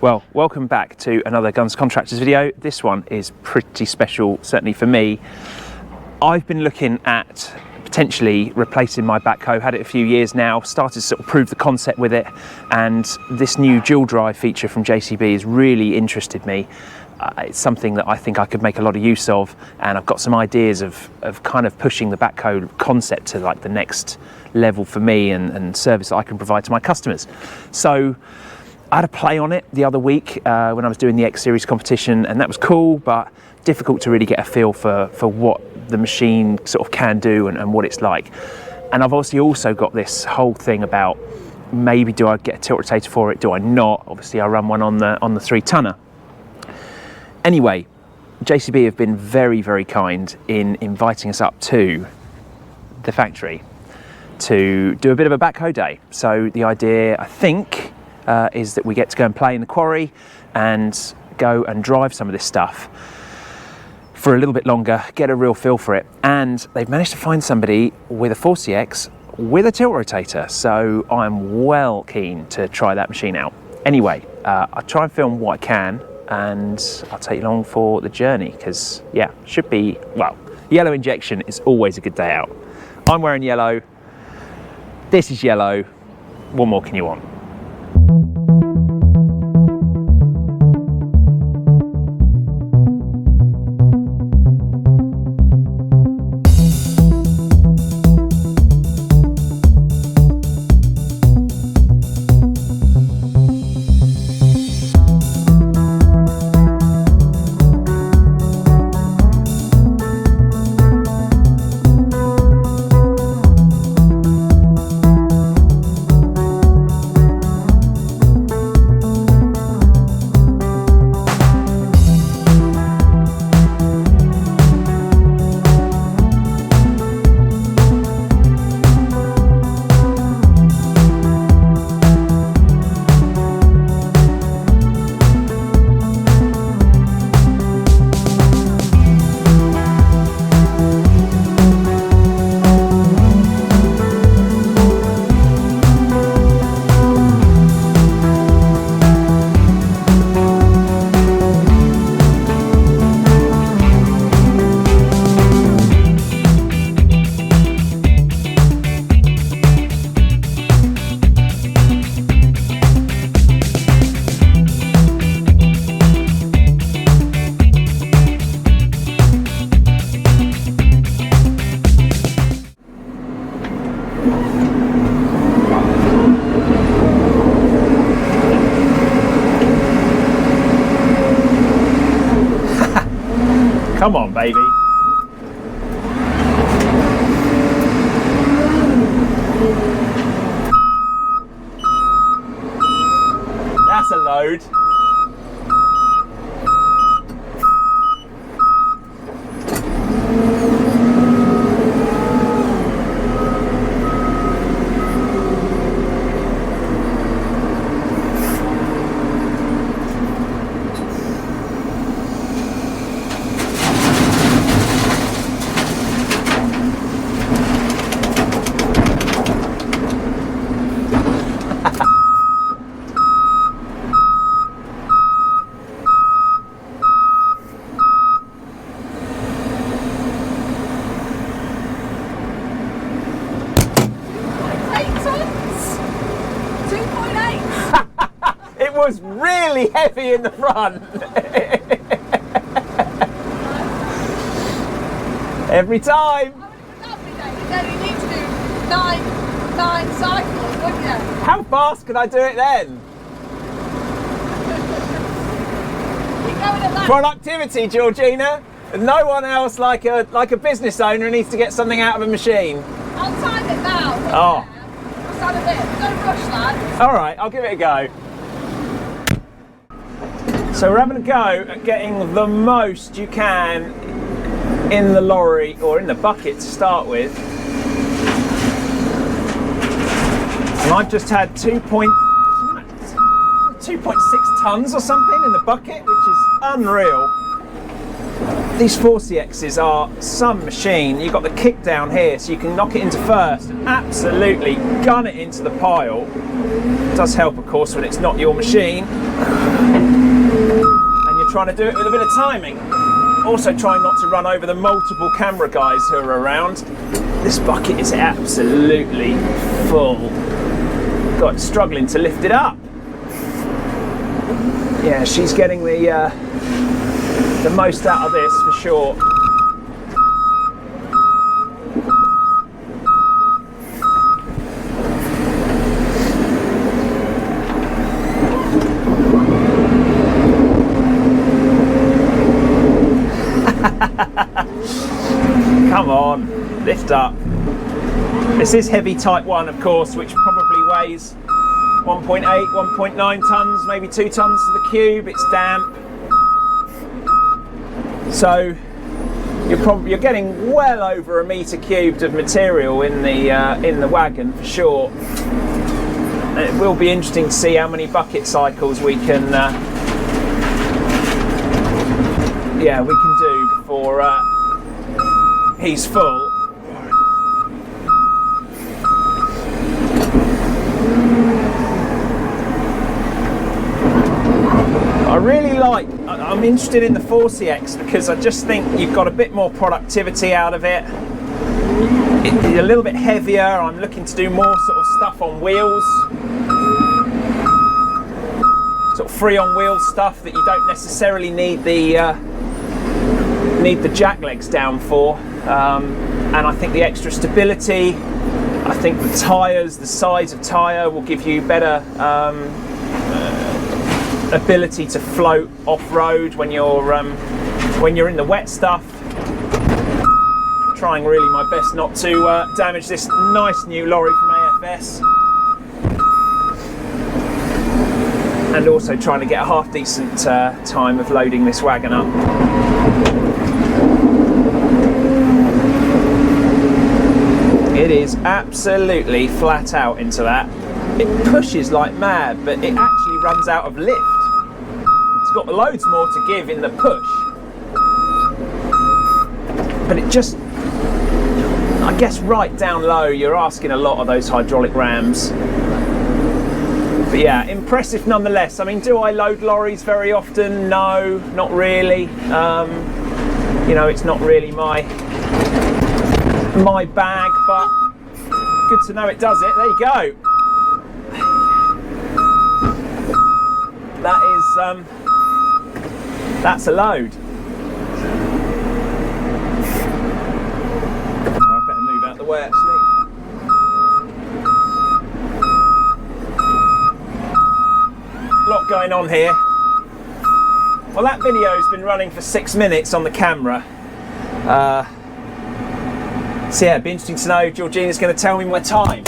Well, welcome back to another Guns Contractors video. This one is pretty special, certainly for me. I've been looking at potentially replacing my backhoe, had it a few years now, started to sort of prove the concept with it, and this new dual drive feature from JCB has really interested me. It's something that I think I could make a lot of use of, and I've got some ideas of kind of pushing the backhoe concept to like the next level for me and service that I can provide to my customers. So I had a play on it the other week when I was doing the X Series competition, and that was cool, but difficult to really get a feel for what the machine sort of can do and what it's like. And I've obviously also got this whole thing about maybe do I get a tilt rotator for it, do I not? Obviously I run one on the 3-tonner. Anyway, JCB have been very, very kind in inviting us up to the factory to do a bit of a backhoe day. So the idea, I think, is that we get to go and play in the quarry and go and drive some of this stuff for a little bit longer, get a real feel for it. And they've managed to find somebody with a 4CX with a tilt rotator. So I'm well keen to try that machine out. Anyway, I'll try and film what I can, and I'll take you along for the journey, because yeah, should be, well, yellow injection is always a good day out. I'm wearing yellow, this is yellow, what more can you want? Come on, baby. That's a load. Was really heavy in the front. Every time. You only need to do nine cycles, wouldn't you? How fast could I do it then? Productivity, Georgina. No one else like a business owner needs to get something out of a machine. I'll time it now. Oh. I'll time a bit. Don't rush, lad. All right, I'll give it a go. So we're having a go at getting the most you can in the lorry or in the bucket to start with. And I've just had 2.6 tons or something in the bucket, which is unreal. These 4CXs are some machine. You've got the kick down here, so you can knock it into first and absolutely gun it into the pile. It does help, of course, when it's not your machine and you're trying to do it with a bit of timing. Also trying not to run over the multiple camera guys who are around. This bucket is absolutely full. God, struggling to lift it up. Yeah, she's getting the most out of this for sure. Come on, lift up. This is heavy type 1, of course, which probably weighs 1.8, 1.9 tons, maybe 2 tons to the cube. It's damp. So you're getting well over a metre cubed of material in the wagon for sure. And it will be interesting to see how many bucket cycles we can do before he's full. I'm interested in the 4CX because I just think you've got a bit more productivity out of it. It's a little bit heavier. I'm looking to do more sort of stuff on wheels, sort of free on wheel stuff that you don't necessarily need the jack legs down for. And I think the extra stability, I think the tyres, the size of tyre will give you better ability to float off-road when you're in the wet stuff. Trying really my best not to damage this nice new lorry from AFS, and also trying to get a half decent time of loading this wagon up. It is absolutely flat out into that. It pushes like mad, but it actually runs out of lift. It's got loads more to give in the push, but it just, I guess right down low, you're asking a lot of those hydraulic rams. But yeah, impressive nonetheless. I mean, do I load lorries very often? No, not really. You know, it's not really my bag, but good to know it does it. There you go. That is, that's a load. Oh, I better move out the way actually. A lot going on here. Well, that video's been running for 6 minutes on the camera. So yeah, it'd be interesting to know if Georgina's going to tell me my time.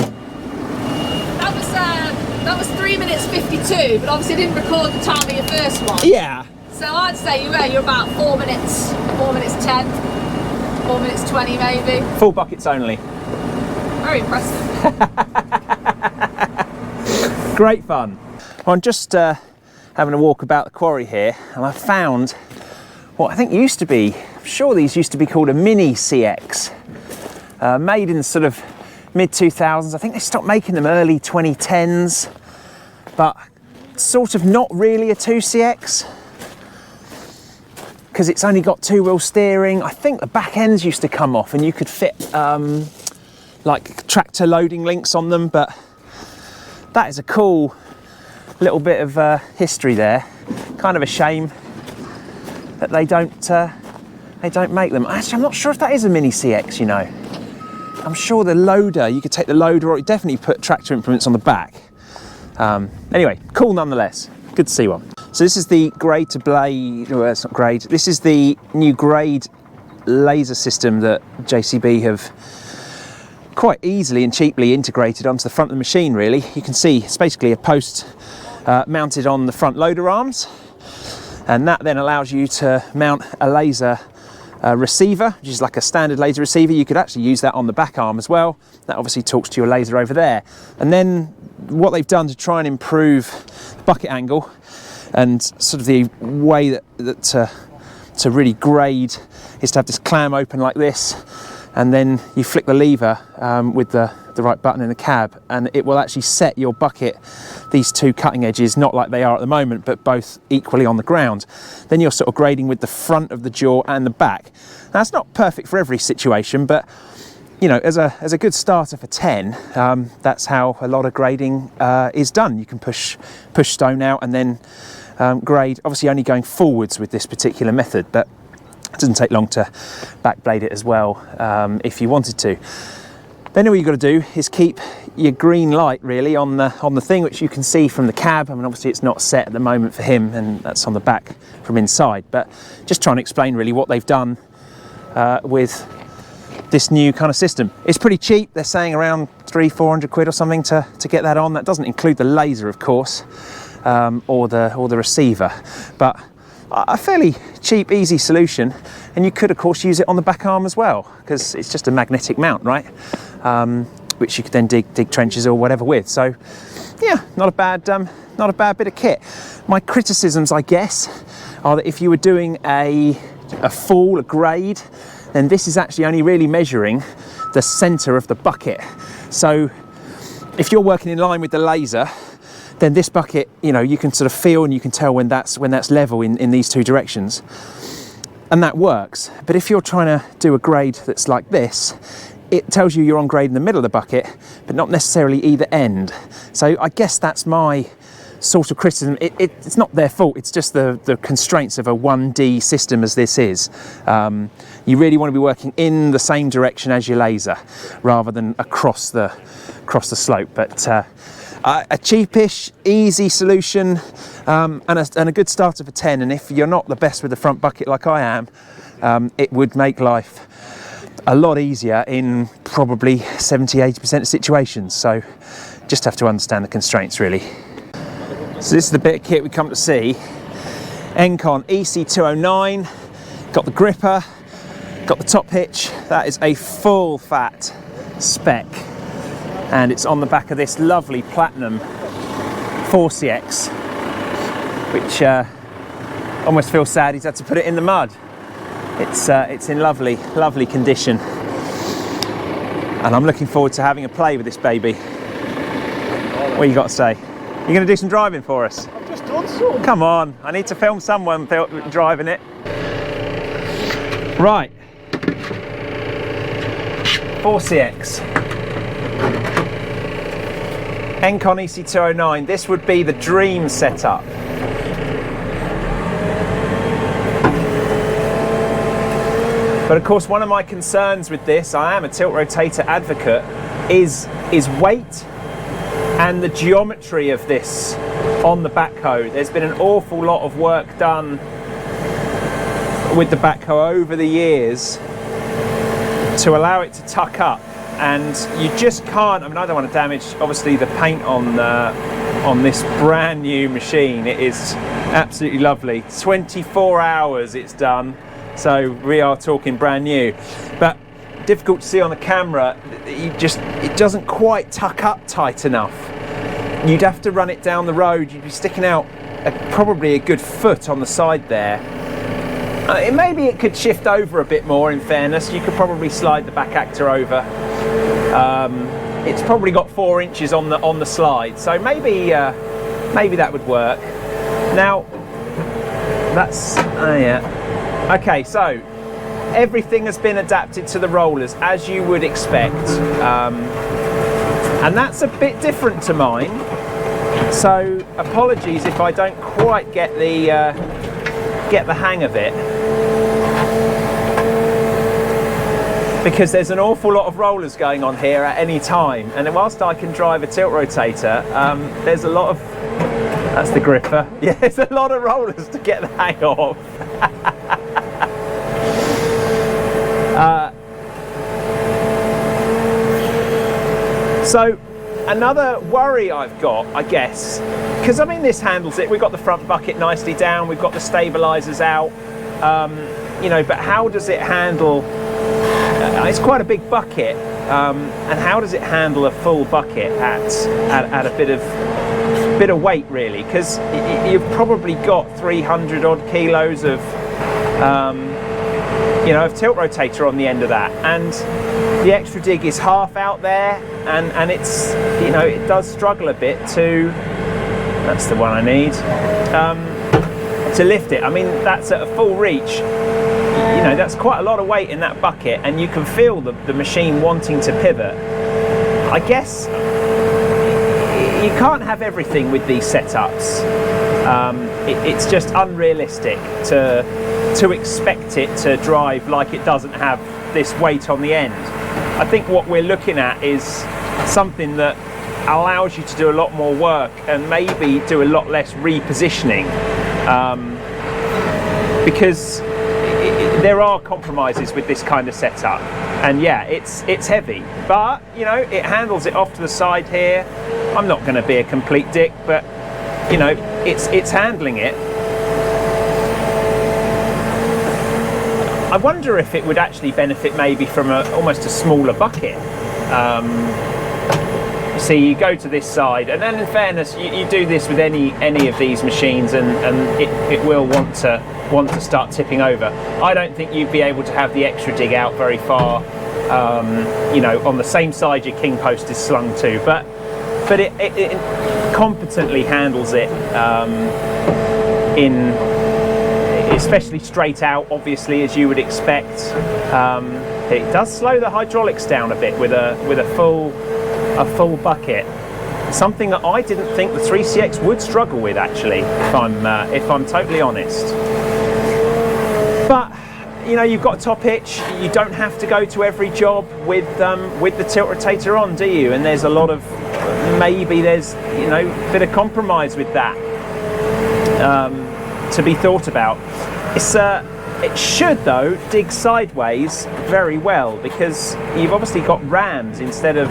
That was 3 minutes 52, but obviously I didn't record the time of your first one. Yeah. So I'd say you're about 4 minutes 10, 4 minutes 20 maybe. Full buckets only. Very impressive. Great fun. Well, I'm just having a walk about the quarry here, and I found what I think used to be, I'm sure these used to be called a mini CX, made in sort of mid-2000s. I think they stopped making them early 2010s, but sort of not really a 2CX because it's only got 2-wheel steering. I think the back ends used to come off and you could fit like tractor loading links on them, but that is a cool little bit of history there. Kind of a shame that they don't make them. Actually, I'm not sure if that is a mini CX, you know. I'm sure the loader, you could take the loader, or definitely put tractor implements on the back. Anyway, cool nonetheless. Good to see one. So this is the grade to blade, no, it's not grade. This is the new grade laser system that JCB have quite easily and cheaply integrated onto the front of the machine, really. You can see it's basically a post mounted on the front loader arms, and that then allows you to mount a laser receiver, which is like a standard laser receiver. You could actually use that on the back arm as well. That obviously talks to your laser over there. And then what they've done to try and improve bucket angle and sort of the way that to really grade is to have this clam open like this, and then you flick the lever with the right button in the cab, and it will actually set your bucket, these two cutting edges, not like they are at the moment, but both equally on the ground. Then you're sort of grading with the front of the jaw and the back. Now, that's not perfect for every situation, but you know, as a good starter for 10, that's how a lot of grading is done. You can push stone out and then grade, obviously only going forwards with this particular method, but it doesn't take long to backblade it as well if you wanted to. Then all you've got to do is keep your green light really on the thing, which you can see from the cab. I mean, obviously it's not set at the moment for him, and that's on the back from inside, but just trying to explain really what they've done with this new kind of system. It's pretty cheap. They're saying around 300-400 quid or something to get that on. That doesn't include the laser, of course, or the receiver, but a fairly cheap, easy solution. And you could, of course, use it on the back arm as well, because it's just a magnetic mount, right? Which you could then dig trenches or whatever with. So, yeah, not a bad bit of kit. My criticisms, I guess, are that if you were doing a grade, then this is actually only really measuring the center of the bucket. So if you're working in line with the laser, then this bucket, you know, you can sort of feel and you can tell when that's level in these two directions, and that works. But if you're trying to do a grade that's like this, it tells you you're on grade in the middle of the bucket, but not necessarily either end. So I guess that's my sort of criticism. It's not their fault, it's just the constraints of a 1D system as this is. You really want to be working in the same direction as your laser rather than across the slope. But a cheapish, easy solution, and a good starter for 10. And if you're not the best with the front bucket like I am, it would make life a lot easier in probably 70-80% of situations. So just have to understand the constraints really. So this is the bit of kit we come to see. Engcon EC209, got the gripper, got the top hitch. That is a full fat spec, and it's on the back of this lovely platinum 4CX, which almost feels sad he's had to put it in the mud. It's in lovely condition, and I'm looking forward to having a play with this baby. What you got to say? You're going to do some driving for us? I've just done some. Come on, I need to film someone driving it. Right. 4CX. Engcon EC209. This would be the dream setup. But of course, one of my concerns with this, I am a Tiltrotator advocate, is weight and the geometry of this on the backhoe. There's been an awful lot of work done with the backhoe over the years to allow it to tuck up, and you just can't. I mean, I don't want to damage obviously the paint on this brand new machine. It is absolutely lovely. 24 hours it's done, so we are talking brand new, but difficult to see on the camera. It doesn't quite tuck up tight enough. You'd have to run it down the road. You'd be sticking out probably a good foot on the side there. Maybe it could shift over a bit more, in fairness. You could probably slide the back actor over. It's probably got 4 inches on the slide, so maybe that would work. Now that's yeah. Okay, so everything has been adapted to the rollers as you would expect, and that's a bit different to mine. So apologies if I don't quite get the hang of it, because there's an awful lot of rollers going on here at any time, and whilst I can drive a Tiltrotator, there's a lot of, that's the gripper, yeah, there's a lot of rollers to get the hang of. So another worry I've got, I guess, because I mean this handles it, we've got the front bucket nicely down, we've got the stabilizers out, you know, but how does it handle, it's quite a big bucket, and how does it handle a full bucket at a bit of weight really, because you've probably got 300 odd kilos of you know, of Tiltrotator on the end of that, and the extra dig is half out there, and it's, you know, it does struggle a bit to, that's the one I need, to lift it. I mean, that's at a full reach. You know, that's quite a lot of weight in that bucket, and you can feel the machine wanting to pivot. I guess you can't have everything with these setups. It's just unrealistic to expect it to drive like it doesn't have this weight on the end. I think what we're looking at is something that allows you to do a lot more work and maybe do a lot less repositioning, because there are compromises with this kind of setup, and yeah, it's heavy, but you know, it handles it off to the side here. I'm not going to be a complete dick, but you know, it's handling it. I wonder if it would actually benefit maybe from almost a smaller bucket. You see, you go to this side, and then in fairness, you do this with any of these machines, and it will want to start tipping over. I don't think you'd be able to have the extra dig out very far, you know, on the same side your king post is slung to, but it competently handles it, in especially straight out, obviously, as you would expect. It does slow the hydraulics down a bit with a full bucket, something that I didn't think the 3CX would struggle with, actually, if I'm totally honest. But you know, you've got a top hitch. You don't have to go to every job with the Tiltrotator on, do you? And there's a lot of, maybe there's, you know, a bit of compromise with that to be thought about. It should though dig sideways very well, because you've obviously got rams instead of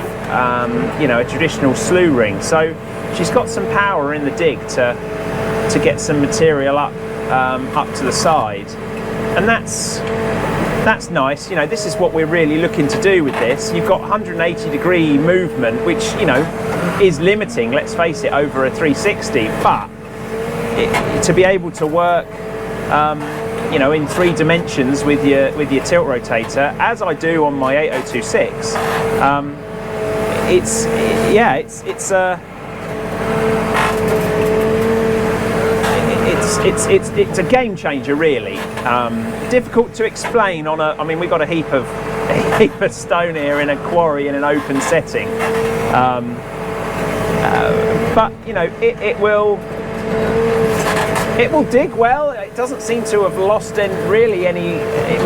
you know, a traditional slew ring. So she's got some power in the dig to get some material up to the side, and that's nice. You know, this is what we're really looking to do with this. You've got 180-degree movement, which, you know, is limiting, let's face it, over a 360, but to be able to work you know, in 3 dimensions with your Tiltrotator, as I do on my 8026, it's a game changer, really. Difficult to explain on I mean, we've got a heap of stone here in a quarry in an open setting, but you know, it will dig well. It doesn't seem to have lost really any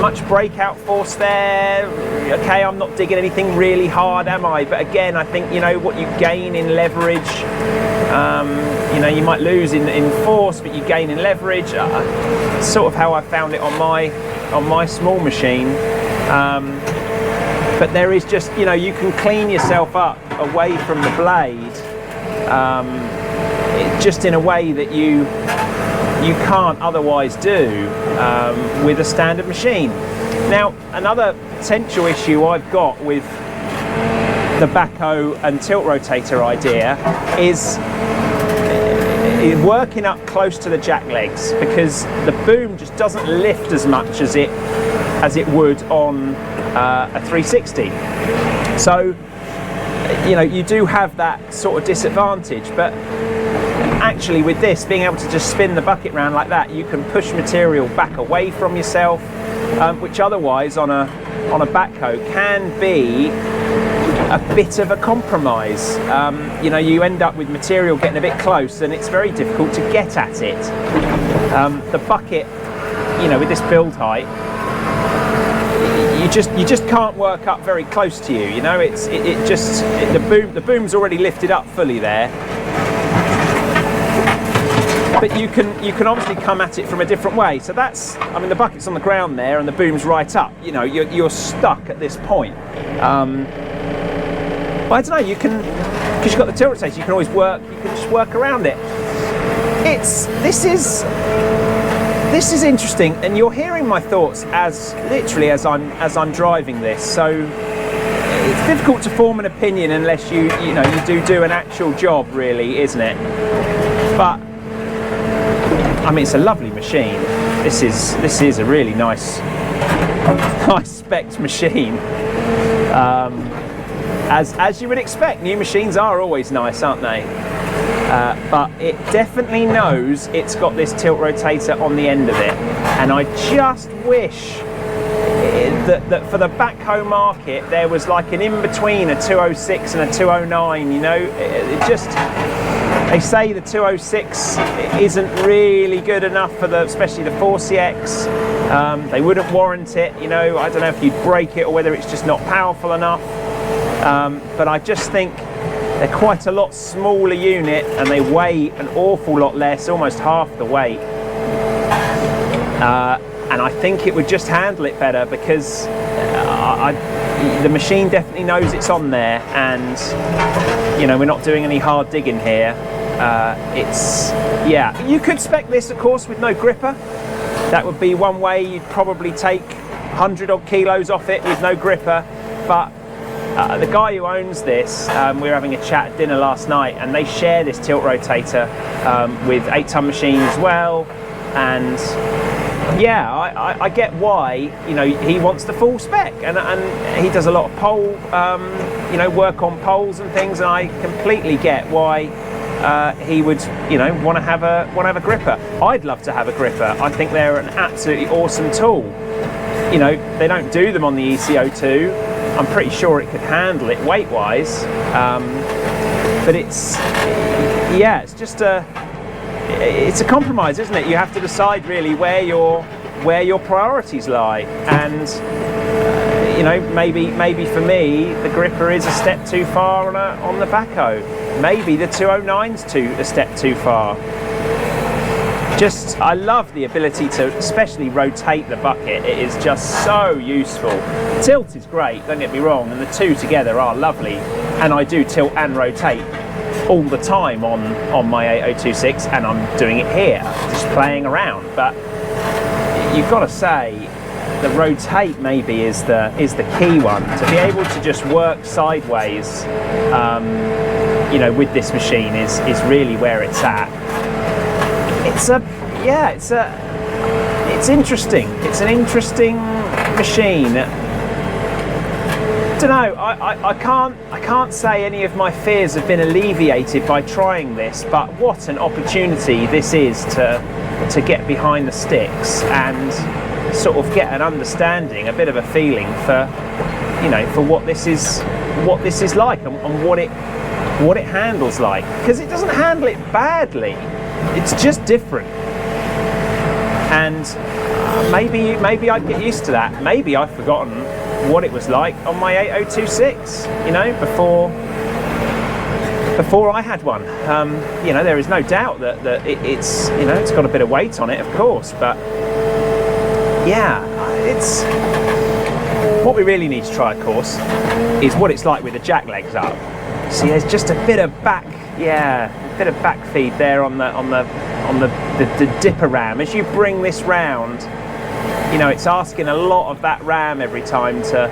much breakout force there. Okay, I'm not digging anything really hard, am I? But again, I think, you know, what you gain in leverage, you know, you might lose in force, but you gain in leverage. Sort of how I found it on my small machine. But there is just, you know, you can clean yourself up away from the blade, just in a way that you can't otherwise do with a standard machine. Now, another potential issue I've got with the backhoe and Tiltrotator idea is working up close to the jack legs, because the boom just doesn't lift as much as it would on a 360. So, you know, you do have that sort of disadvantage, but actually with this, being able to just spin the bucket round like that, you can push material back away from yourself, which otherwise on a backhoe can be a bit of a compromise. You know, you end up with material getting a bit close, and it's very difficult to get at it. The bucket, you know, with this build height, you just can't work up very close to you. You know, the boom's already lifted up fully there. But you can obviously come at it from a different way. So that's, I mean, the bucket's on the ground there and the boom's right up. You know, you're stuck at this point. But I don't know, you can, because you've got the Tiltrotator, you can always just work around it. This is interesting, and you're hearing my thoughts literally as I'm driving this. So it's difficult to form an opinion unless you do an actual job, really, isn't it? But I mean, it's a lovely machine. this is a really nice spec machine. As you would expect, new machines are always nice, aren't they? But it definitely knows it's got this tilt rotator on the end of it, and I just wish that for the backhoe market there was like an in-between a 206 and a 209, you know. It just, they say the 206 isn't really good enough for especially the 4CX. They wouldn't warrant it, you know. I don't know if you'd break it or whether it's just not powerful enough. But I just think they're quite a lot smaller unit and they weigh an awful lot less, almost half the weight. And I think it would just handle it better because the machine definitely knows it's on there, and you know, we're not doing any hard digging here. Yeah, you could spec this of course with no gripper. That would be one way. You'd probably take 100 odd kilos off it with no gripper, but the guy who owns this, we were having a chat at dinner last night, and they share this tilt rotator with 8-ton machine as well. And yeah, I get why, you know, he wants the full spec, and he does a lot of pole, you know, work on poles and things, and I completely get why he would, you know, want to have a gripper. I'd love to have a gripper. I think they're an absolutely awesome tool. You know, they don't do them on the ECO2. I'm pretty sure it could handle it weight-wise, but it's just it's a compromise, isn't it? You have to decide really where your priorities lie, and you know, maybe for me the gripper is a step too far on the backhoe. Maybe the 209's a step too far. I love the ability to especially rotate the bucket. It is just so useful. Tilt is great, don't get me wrong, and the two together are lovely, and I do tilt and rotate all the time on my 8026, and I'm doing it here, just playing around. But you've got to say the rotate maybe is the key one, to be able to just work sideways, you know, with this machine is really where it's at. It's interesting. It's an interesting machine. Don't know. I can't say any of my fears have been alleviated by trying this, but what an opportunity this is to get behind the sticks and sort of get an understanding, a bit of a feeling for, you know, for what this is like, and what it handles like, because it doesn't handle it badly. It's just different, and maybe I'd get used to that. Maybe I've forgotten what it was like on my 8026, you know, before I had one. You know, there is no doubt that it's, you know, it's got a bit of weight on it, of course, but yeah, it's what we really need to try, of course, is what it's like with the jack legs up. See, there's just a bit of back. Yeah, a bit of back feed there on the dipper ram. As you bring this round, you know, it's asking a lot of that ram every time to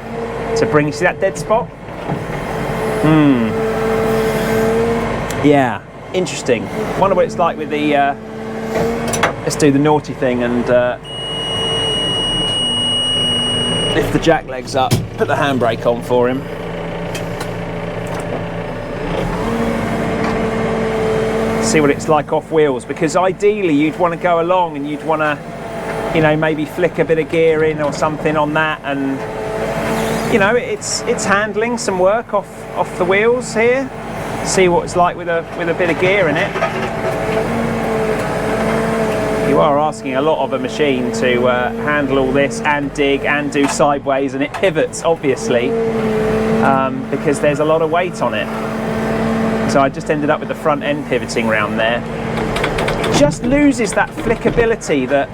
bring. You see that dead spot? Yeah, interesting. Wonder what it's like with the. Let's do the naughty thing and lift the jack legs up. Put the handbrake on for him. See what it's like off wheels, because ideally you'd want to go along and you'd want to, you know, maybe flick a bit of gear in or something on that, and you know, it's handling some work off the wheels here. See what it's like with a bit of gear in it. You are asking a lot of a machine to handle all this and dig and do sideways, and it pivots obviously because there's a lot of weight on it. So I just ended up with the front end pivoting round there. Just loses that flickability that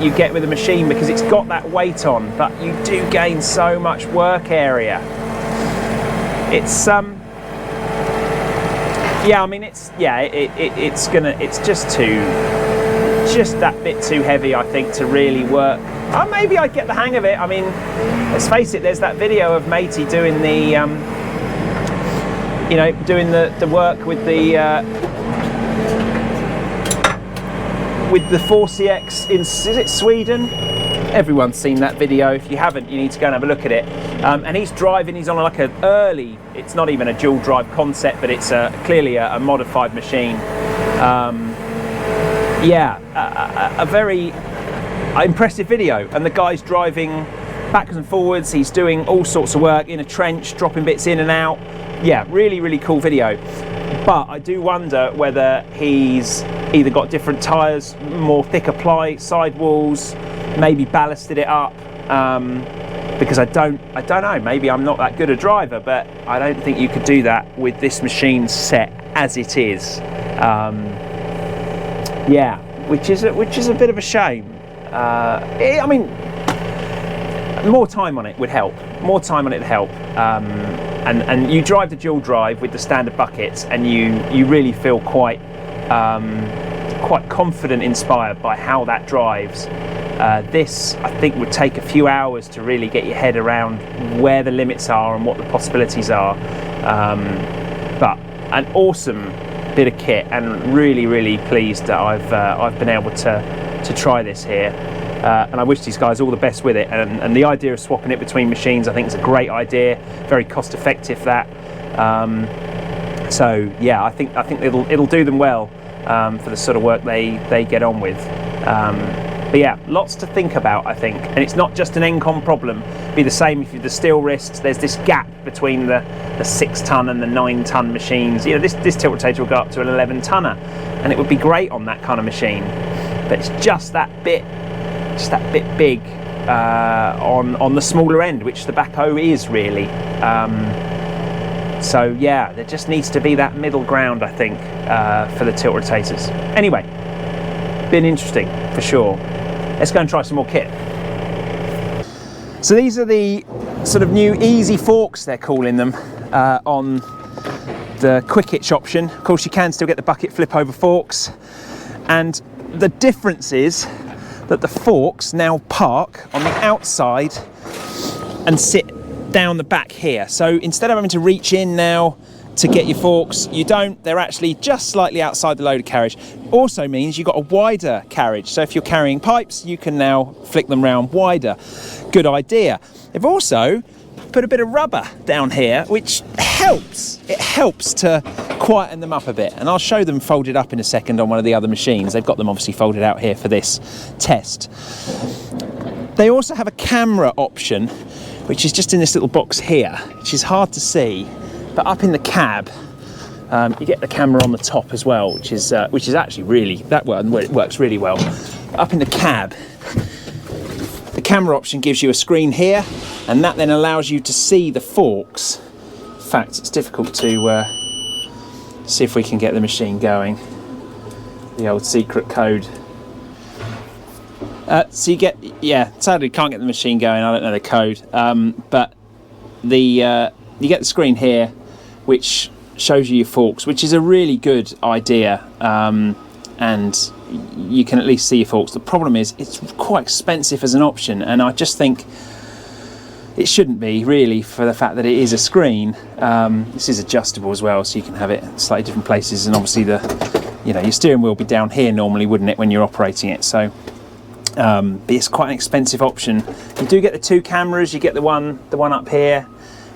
you get with a machine because it's got that weight on, but you do gain so much work area. It's yeah, I mean, it's just that bit too heavy, I think, to really work. Maybe I'd get the hang of it. I mean, let's face it, there's that video of Matey doing the you know, doing the work with the with the 4CX in, is it Sweden? Everyone's seen that video. If you haven't, you need to go and have a look at it. And he's driving, he's on like an early, it's not even a dual drive concept, but it's clearly a modified machine. Yeah, a very impressive video. And the guy's driving backwards and forwards, he's doing all sorts of work in a trench, dropping bits in and out. Yeah, really, really cool video. But I do wonder whether he's either got different tyres, more thicker ply, sidewalls, maybe ballasted it up, because I don't know, maybe I'm not that good a driver, but I don't think you could do that with this machine set as it is. Yeah, which is a bit of a shame. I mean, more time on it would help. More time on it would help. And you drive the dual drive with the standard buckets, and you really feel quite confident, inspired by how that drives. This, I think, would take a few hours to really get your head around where the limits are and what the possibilities are. But an awesome bit of kit, and really, really pleased that I've been able to try this here. And I wish these guys all the best with it. And the idea of swapping it between machines, I think, is a great idea. Very cost effective, that. So yeah, I think it'll do them well for the sort of work they get on with. But yeah, lots to think about, I think. And it's not just an Engcon problem. It'd be the same if you're the steel wrists. There's this gap between the 6-ton and the 9-ton machines. You know, this Tiltrotator will go up to an 11-tonner, and it would be great on that kind of machine. But it's just that bit big on the smaller end, which the backhoe is really. So yeah, there just needs to be that middle ground, I think, for the Tiltrotators. Anyway, been interesting for sure. Let's go and try some more kit. So these are the sort of new easy forks, they're calling them, on the quick hitch option. Of course, you can still get the bucket flip over forks, and the difference is that the forks now park on the outside and sit down the back here. So instead of having to reach in now to get your forks, you don't. They're actually just slightly outside the loader carriage. Also means you've got a wider carriage. So if you're carrying pipes, you can now flick them round wider. Good idea. They've also put a bit of rubber down here, which helps. It helps to quieten them up a bit. And I'll show them folded up in a second on one of the other machines. They've got them obviously folded out here for this test. They also have a camera option, which is just in this little box here, which is hard to see. But up in the cab, you get the camera on the top as well, which is actually really, that one works really well. Up in the cab, the camera option gives you a screen here, and that then allows you to see the forks. In fact, it's difficult to see if we can get the machine going. The old secret code. So you get, yeah, sadly can't get the machine going, I don't know the code, but you get the screen here, which shows you your forks, which is a really good idea, and you can at least see your forks. The problem is it's quite expensive as an option, and I just think it shouldn't be, really, for the fact that it is a screen. This is adjustable as well, so you can have it in slightly different places, and obviously your steering wheel would be down here normally, wouldn't it, when you're operating it? So but it's quite an expensive option. You do get the two cameras. You get the one up here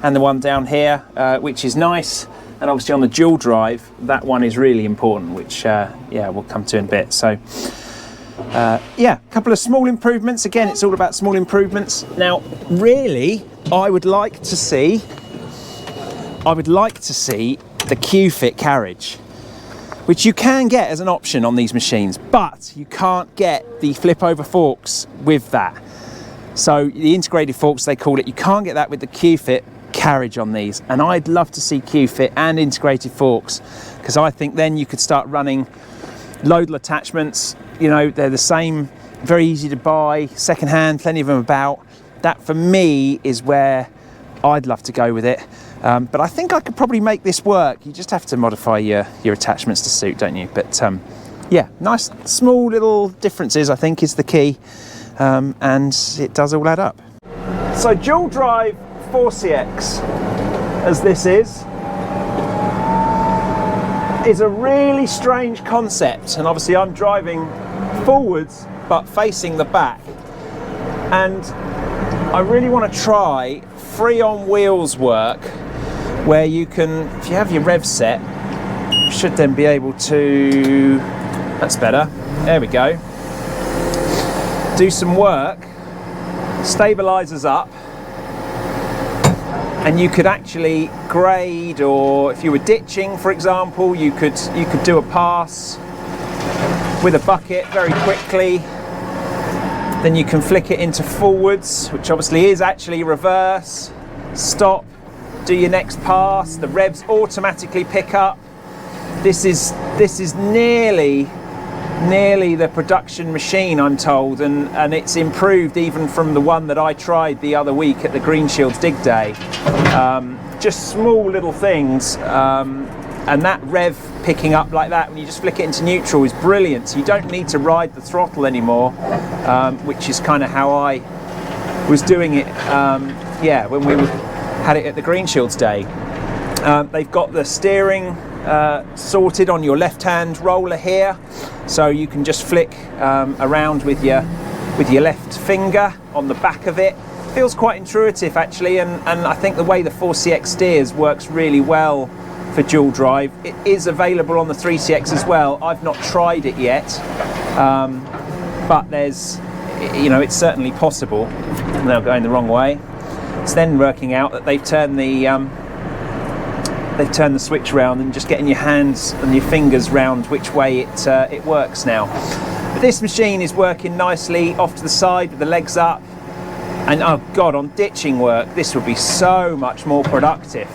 and the one down here, which is nice. And obviously on the dual drive, that one is really important, which yeah, we'll come to in a bit. So yeah, a couple of small improvements. Again, it's all about small improvements. Now, really, I would like to see the Q-fit carriage, which you can get as an option on these machines, but you can't get the flip over forks with that. So the integrated forks, they call it, you can't get that with the Q-fit carriage on these. And I'd love to see Q-fit and integrated forks, because I think then you could start running loadal attachments. You know, they're the same, very easy to buy, secondhand, plenty of them about. That for me is where I'd love to go with it. But I think I could probably make this work. You just have to modify your attachments to suit, don't you? But yeah, nice small little differences, I think, is the key, and it does all add up. So dual drive 4CX, as this is a really strange concept, and obviously I'm driving forwards but facing the back. And I really want to try free on wheels work where you can, if you have your rev set, you should then be able to, that's better, there we go, do some work, stabilizers up, and you could actually grade, or if you were ditching, for example, you could do a pass with a bucket very quickly. Then you can flick it into forwards, which obviously is actually reverse. Stop, do your next pass. The revs automatically pick up. This is nearly the production machine, I'm told, and it's improved even from the one that I tried the other week at the Greenshields Dig Day. Just small little things, and that rev picking up like that when you just flick it into neutral is brilliant. So you don't need to ride the throttle anymore, which is kind of how I was doing it, when we had it at the Greenshields Day. They've got the steering sorted on your left-hand roller here, so you can just flick around with your left finger on the back of it. Feels quite intuitive actually, and I think the way the 4CX steers works really well for dual drive. It is available on the 3CX as well. I've not tried it yet, but there's, it's certainly possible. Now going the wrong way. It's then working out that they've turned the switch round and just getting your hands and your fingers round which way it works now. But this machine is working nicely off to the side with the legs up, and oh god, on ditching work this would be so much more productive.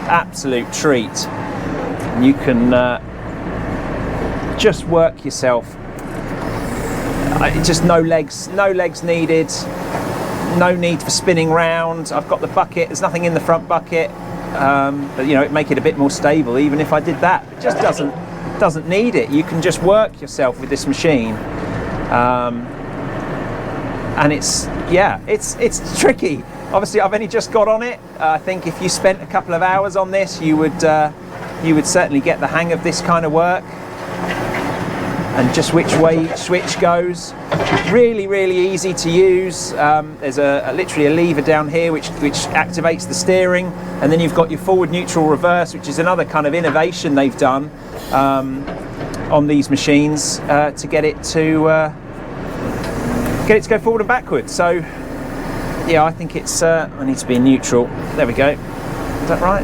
Absolute treat. You can just work yourself. Just no legs needed. No need for spinning round. I've got the bucket. There's nothing in the front bucket, but it make it a bit more stable. Even if I did that, it just doesn't need it. You can just work yourself with this machine, and it's tricky. Obviously, I've only just got on it. I think if you spent a couple of hours on this, you would certainly get the hang of this kind of work, and just which way each switch goes. Really, really easy to use. There's literally a lever down here which activates the steering, and then you've got your forward, neutral, reverse, which is another kind of innovation they've done on these machines to get it to go forward and backwards. So yeah, I think it's, I need to be in neutral. There we go. Is that right?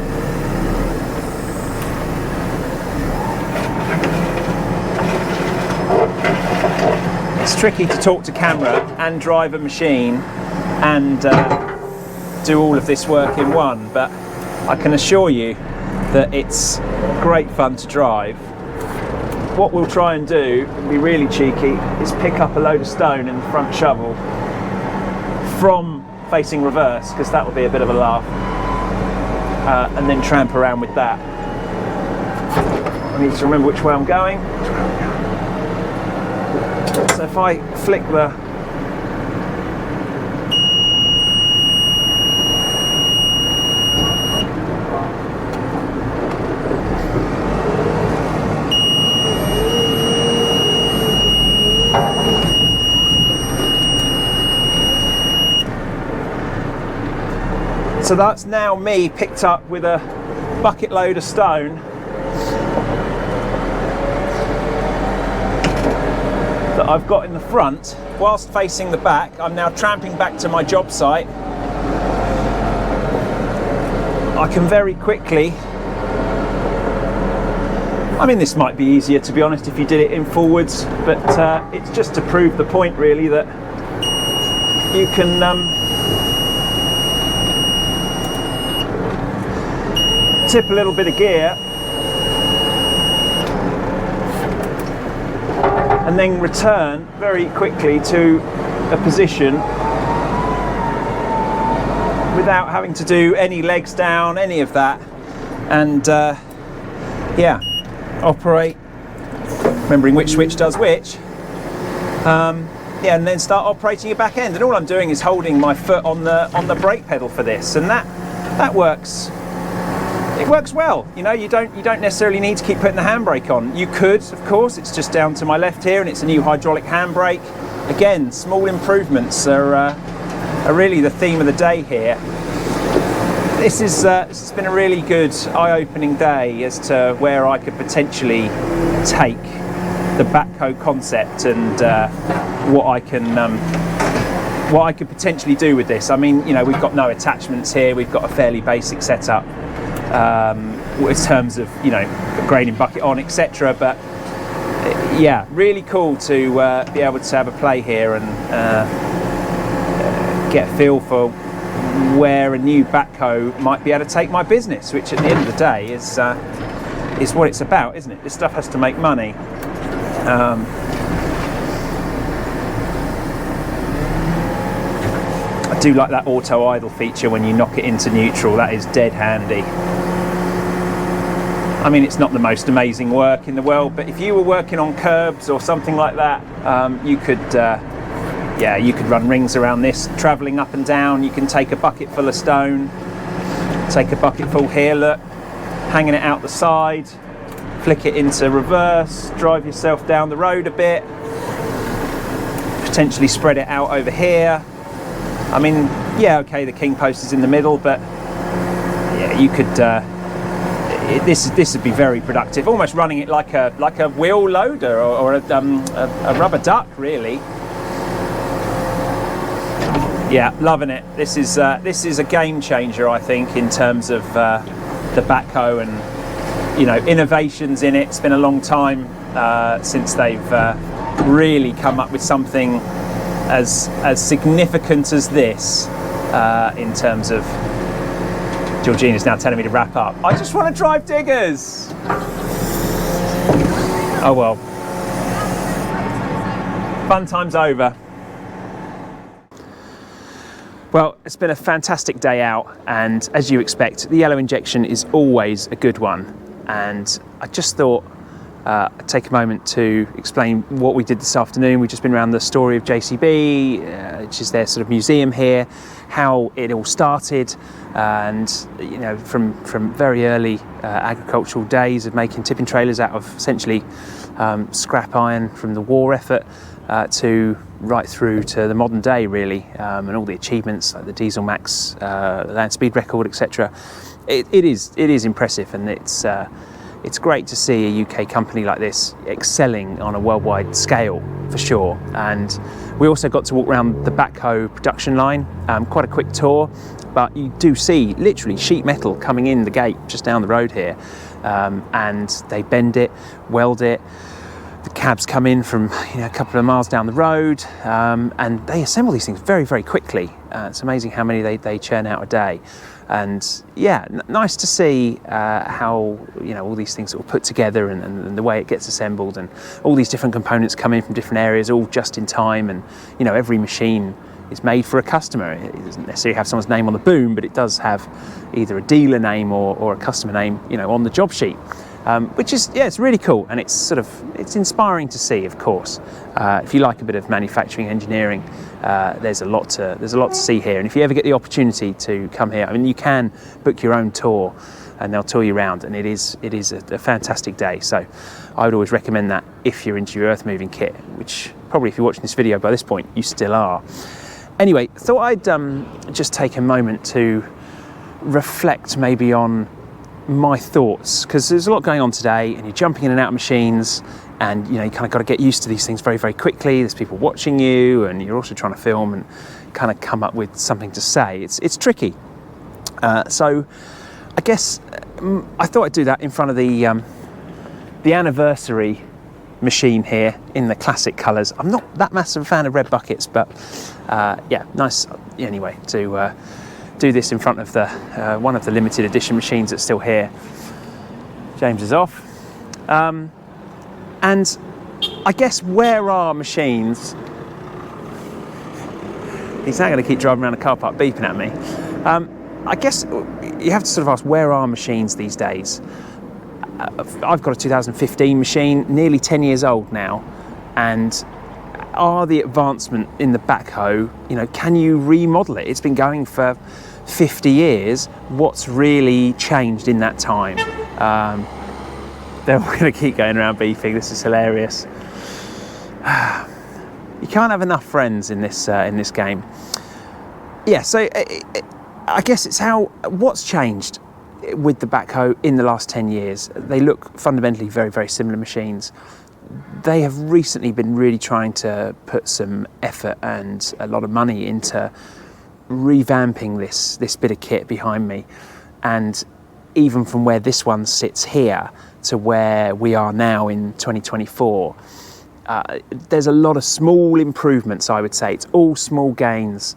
It's tricky to talk to camera and drive a machine and do all of this work in one, but I can assure you that it's great fun to drive. What we'll try and do, and be really cheeky, is pick up a load of stone in the front shovel from facing reverse, because that will be a bit of a laugh, and then tramp around with that. I need to remember which way I'm going. So if I flick the So that's now me picked up with a bucket load of stone that I've got in the front. Whilst facing the back, I'm now tramping back to my job site. I can very quickly, I mean, this might be easier to be honest if you did it in forwards, but it's just to prove the point really that you can tip a little bit of gear and then return very quickly to a position without having to do any legs down, any of that, and yeah, operate, remembering which switch does which, yeah, and then start operating your back end. And all I'm doing is holding my foot on the brake pedal for this, and that works it works well. You know, you don't necessarily need to keep putting the handbrake on. You could, of course. It's just down to my left here, and it's a new hydraulic handbrake. Again, small improvements are really the theme of the day here. This has been a really good eye-opening day as to where I could potentially take the backhoe concept and what I could potentially do with this. I mean, you know, we've got no attachments here. We've got a fairly basic setup in terms of, you know, grading bucket on, etc. But yeah, really cool to be able to have a play here and get a feel for where a new backhoe might be able to take my business, which at the end of the day is what it's about, isn't it? This stuff has to make money. I do like that auto idle feature when you knock it into neutral. That is dead handy. I mean, it's not the most amazing work in the world, but if you were working on curbs or something like that, you could run rings around this, travelling up and down. You can take a bucket full of stone, take a bucket full here, look, hanging it out the side, flick it into reverse, drive yourself down the road a bit, potentially spread it out over here. I mean, yeah, okay, the king post is in the middle, but yeah, you could. This would be very productive. Almost running it like a wheel loader or a rubber duck, really. Yeah, loving it. This is a game changer, I think, in terms of the backhoe and, you know, innovations in it. It's been a long time since they've really come up with something as significant as this in terms of. Georgina's now telling me to wrap up. I just want to drive diggers. Oh well. Fun time's over. Well, it's been a fantastic day out, and as you expect, the yellow injection is always a good one. And I just thought I'd take a moment to explain what we did this afternoon. We've just been around the story of JCB, which is their sort of museum here, how it all started, and you know, from very early agricultural days of making tipping trailers out of essentially scrap iron from the war effort to right through to the modern day, really, and all the achievements like the Diesel Max land speed record, etc. It is impressive, and it's great to see a UK company like this excelling on a worldwide scale, for sure. And we also got to walk around the backhoe production line, quite a quick tour, but you do see literally sheet metal coming in the gate just down the road here, and they bend it, weld it. The cabs come in from a couple of miles down the road, and they assemble these things very, very quickly. It's amazing how many they churn out a day. And yeah, nice to see how all these things sort of put together and the way it gets assembled, and all these different components come in from different areas, all just in time. And every machine is made for a customer. It doesn't necessarily have someone's name on the boom, but it does have either a dealer name or a customer name, on the job sheet. Which is, it's really cool, and it's inspiring to see, of course. If you like a bit of manufacturing engineering, there's a lot to see here. And if you ever get the opportunity to come here, I mean, you can book your own tour, and they'll tour you around, and it is a fantastic day. So I would always recommend that if you're into your earth moving kit, which probably if you're watching this video by this point, you still are. Anyway, thought I'd just take a moment to reflect maybe on my thoughts, because there's a lot going on today, and you're jumping in and out of machines, and you kind of got to get used to these things very, very quickly. There's people watching you, and you're also trying to film and kind of come up with something to say. It's tricky. So I guess I thought I'd do that in front of the anniversary machine here in the classic colours. I'm not that massive a fan of red buckets, but yeah, nice anyway to do this in front of the one of the limited edition machines that's still here. James is off, and I guess where are machines? He's now going to keep driving around the car park beeping at me. I guess you have to sort of ask, where are machines these days? I've got a 2015 machine, nearly 10 years old now, and are the advancement in the backhoe, you know, can you remodel it? It's been going for 50 years. What's really changed in that time? They're all going to keep going around beefing. This is hilarious. You can't have enough friends in this game. Yeah, so I guess it's what's changed with the backhoe in the last 10 years. They look fundamentally very, very similar machines. They have recently been really trying to put some effort and a lot of money into revamping this bit of kit behind me. And even from where this one sits here to where we are now in 2024, there's a lot of small improvements, I would say. It's all small gains.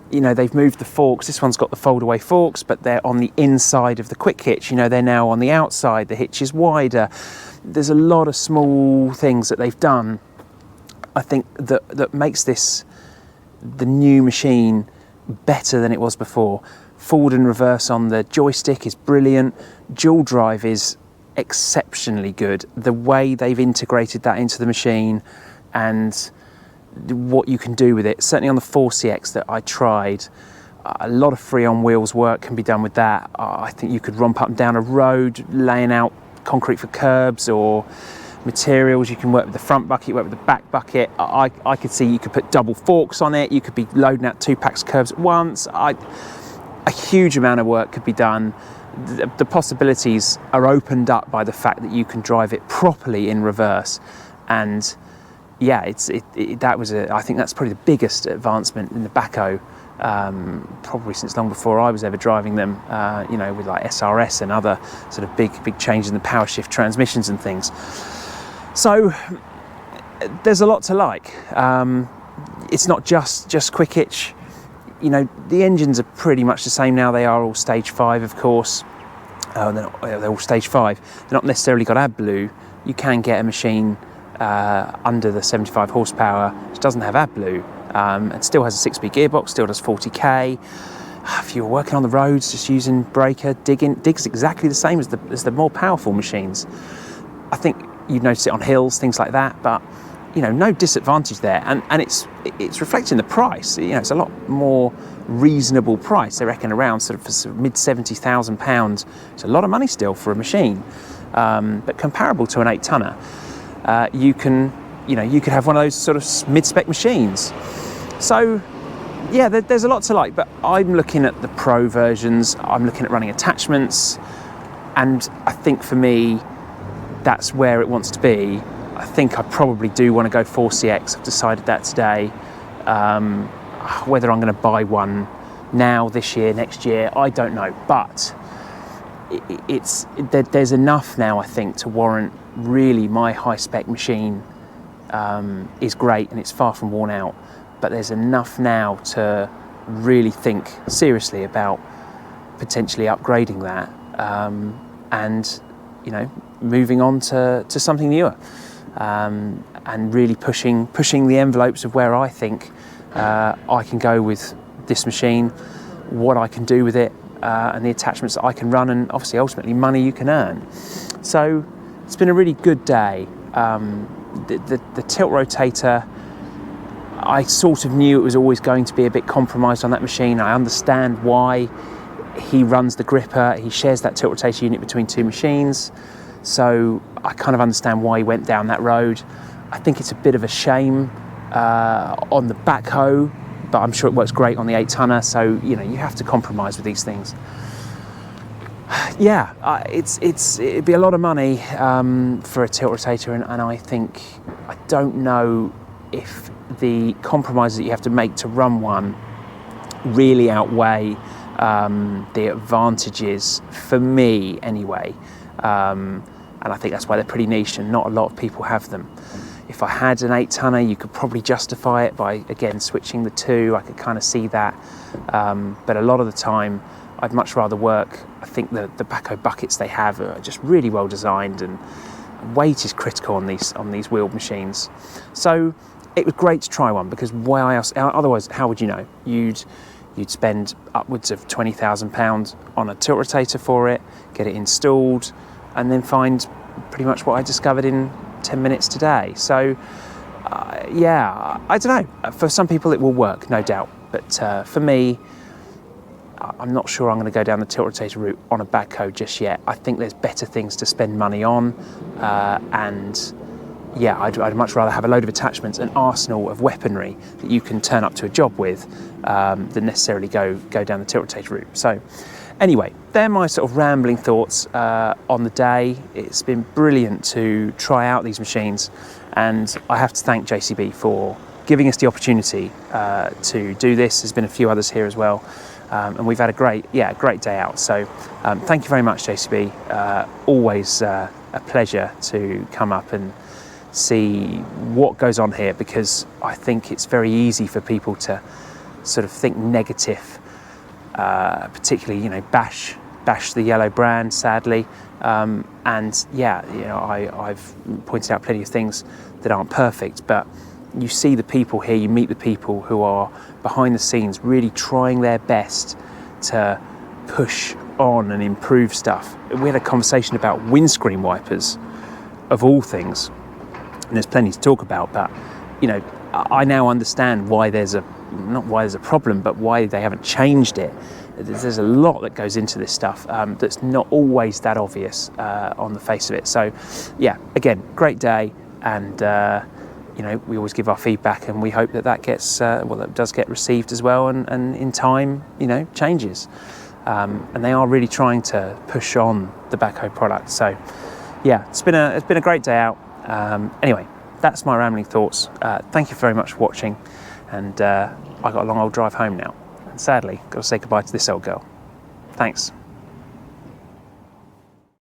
You know, they've moved the forks. This one's got the fold-away forks, but they're on the inside of the quick hitch. You know, they're now on the outside. The hitch is wider. There's a lot of small things that they've done, I think, that makes the new machine better than it was before. Forward and reverse on the joystick is brilliant. Dual drive is exceptionally good. The way they've integrated that into the machine and what you can do with it, certainly on the 4CX that I tried, a lot of free on wheels work can be done with that. I think you could romp up and down a road laying out concrete for curbs or materials. You can work with the front bucket, work with the back bucket. I could see you could put double forks on it. You could be loading out 2 packs of curbs at once. A huge amount of work could be done. The possibilities are opened up by the fact that you can drive it properly in reverse. And yeah, I think that's probably the biggest advancement in the backhoe, probably since long before I was ever driving them, you know, with like SRS and other sort of big changes in the power shift transmissions and things. So there's a lot to like. It's not just quick hitch. You know, the engines are pretty much the same now. They are all stage 5, of course. They're all stage 5. They're not necessarily got AdBlue. You can get a machine under the 75 horsepower which doesn't have AdBlue, and still has a 6-speed gearbox, still does 40k. If you're working on the roads just using breaker, dig's exactly the same as the more powerful machines. I think you'd notice it on hills, things like that, but you know, no disadvantage there, and it's reflected in the price. You know, it's a lot more reasonable price. I reckon around sort of mid £70,000. It's a lot of money still for a machine, but comparable to an 8-tonner. You could have one of those sort of mid-spec machines. So yeah, there's a lot to like, but I'm looking at the Pro versions. I'm looking at running attachments, and I think for me, that's where it wants to be. I think I probably do want to go 4CX. I've decided that today. Whether I'm going to buy one now, this year, next year, I don't know. But there's enough now, I think, to warrant really my high-spec machine is great and it's far from worn out. But there's enough now to really think seriously about potentially upgrading that and, you know, moving on to something newer. And really pushing the envelopes of where I think I can go with this machine, what I can do with it, and the attachments that I can run, and obviously ultimately money you can earn. So it's been a really good day. The Tiltrotator, I sort of knew it was always going to be a bit compromised on that machine. I understand why. He runs the gripper, he shares that Tiltrotator unit between 2 machines. So I kind of understand why he went down that road. I think it's a bit of a shame on the backhoe, but I'm sure it works great on the 8-tonner. So, you know, you have to compromise with these things. Yeah, it'd be a lot of money for a Tiltrotator, and I don't know if the compromises that you have to make to run one really outweigh the advantages, for me anyway. And I think that's why they're pretty niche and not a lot of people have them. If I had an 8-tonner, you could probably justify it by, again, switching the 2. I could kind of see that. But a lot of the time, I'd much rather work. I think the backhoe buckets they have are just really well designed, and weight is critical on these wheeled machines. So it was great to try one, because why else? Otherwise, how would you know? You'd spend upwards of £20,000 on a Tiltrotator for it, get it installed, and then find pretty much what I discovered in 10 minutes today. So yeah, I don't know. For some people it will work, no doubt. But for me, I'm not sure I'm going to go down the Tiltrotator route on a backhoe just yet. I think there's better things to spend money on, and yeah, I'd much rather have a load of attachments, an arsenal of weaponry that you can turn up to a job with, than necessarily go down the Tiltrotator route. So anyway, they're my sort of rambling thoughts on the day. It's been brilliant to try out these machines, and I have to thank JCB for giving us the opportunity to do this. There's been a few others here as well, and we've had a great day out. So thank you very much, JCB. Always a pleasure to come up and see what goes on here, because I think it's very easy for people to sort of think negative, particularly, you know, bash the yellow brand, sadly. And yeah, you know, I've pointed out plenty of things that aren't perfect, but you see the people here, you meet the people who are behind the scenes really trying their best to push on and improve stuff. We had a conversation about windscreen wipers, of all things, and there's plenty to talk about, but you know, I now understand why not why there's a problem, but why they haven't changed it. There's a lot that goes into this stuff that's not always that obvious on the face of it. So yeah, again, great day, and you know, we always give our feedback, and we hope that gets that does get received as well, and in time, you know, changes. And they are really trying to push on the backhoe product. So yeah, it's been a great day out. Anyway, that's my rambling thoughts. Thank you very much for watching, and I got a long old drive home now, and sadly got to say goodbye to this old girl. Thanks.